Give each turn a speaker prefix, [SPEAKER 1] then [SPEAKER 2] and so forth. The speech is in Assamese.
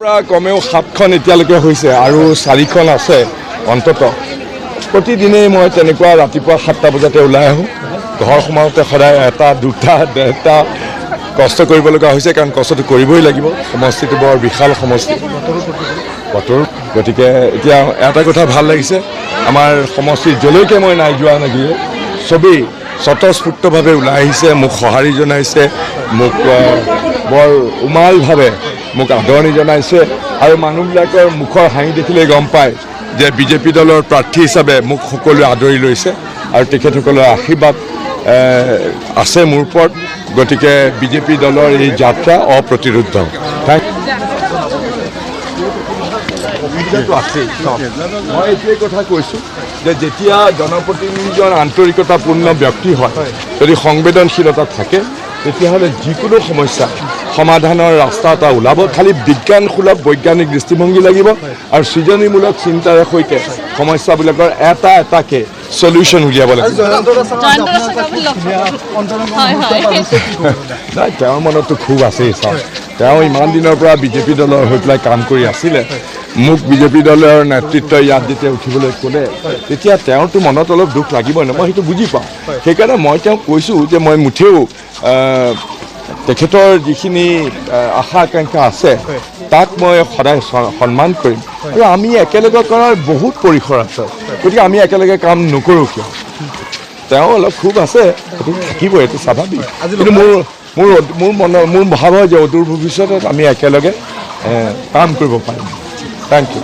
[SPEAKER 1] কমেও 7খন এতিয়ালৈকে হৈছে আৰু 4খন আছে অন্তত প্ৰতিদিনেই মই তেনেকুৱা ৰাতিপুৱা 7টা বজাতে ওলাই আহোঁ ঘৰ সোমাওঁতে সদায় 1টা 2টা 1.5টা কষ্ট কৰিব লগা হৈছে কাৰণ কষ্টটো কৰিবই লাগিব সমষ্টিটো বৰ বিশাল সমষ্টি বতৰ গতিকে এতিয়া এটা কথা ভাল লাগিছে আমাৰ সমষ্টি জলৈকে মই নাই যোৱা নেকি চবেই স্বতঃস্ফূৰ্তভাৱে ওলাই আহিছে মোক সঁহাৰি জনাইছে মোক বৰ উমালভাৱে মোক আদৰণি জনাইছে আৰু মানুহবিলাকৰ মুখৰ হাঁহি দেখিলে গম পায় যে বিজেপি দলৰ প্ৰাৰ্থী হিচাপে মোক সকলোৱে আদৰি লৈছে আৰু তেখেতসকলৰ আশীৰ্বাদ আছে মোৰ ওপৰত গতিকে বিজেপি দলৰ এই যাত্ৰা অপ্ৰতিৰোধ মই এইটোৱেই কথা কৈছোঁ যে যেতিয়া জনপ্ৰতিনিধিজন আন্তৰিকতাপূৰ্ণ ব্যক্তি হয় যদি সংবেদনশীলতা থাকে তেতিয়াহ'লে যিকোনো সমস্যা সমাধানৰ ৰাস্তা এটা ওলাব খালি বিজ্ঞানসুলভ বৈজ্ঞানিক দৃষ্টিভংগী লাগিব আৰু সৃজনীমূলক চিন্তাৰে সৈতে সমস্যাবিলাকৰ এটাকে সলিউশ্যন উলিয়াব লাগিব নাই তেওঁৰ মনততো খুব আছেই চাওক তেওঁ ইমান দিনৰ পৰা বিজেপি দলৰ হৈ পেলাই কাম কৰি আছিলে মোক বিজেপি দলৰ নেতৃত্ব ইয়াত যেতিয়া উঠিবলৈ ক'লে তেতিয়া তেওঁৰতো মনত অলপ দুখ লাগিবই ন মই সেইটো বুজি পাওঁ সেইকাৰণে মই তেওঁক কৈছোঁ যে মই মুঠেও তেখেতৰ যিখিনি আশা আকাংক্ষা আছে তাক মই সদায় সন্মান কৰিম আৰু আমি একেলগে কৰাৰ বহুত পৰিসৰ আছে গতিকে আমি একেলগে কাম নকৰোঁ কিয় তেওঁ অলপ খুব আছে সেইটো থাকিবই এইটো স্বাভাৱিক কিন্তু মোৰ ভাৱ হয় যে অদূৰ ভৱিষ্যতত আমি একেলগে কাম কৰিব পাৰিম থেংক ইউ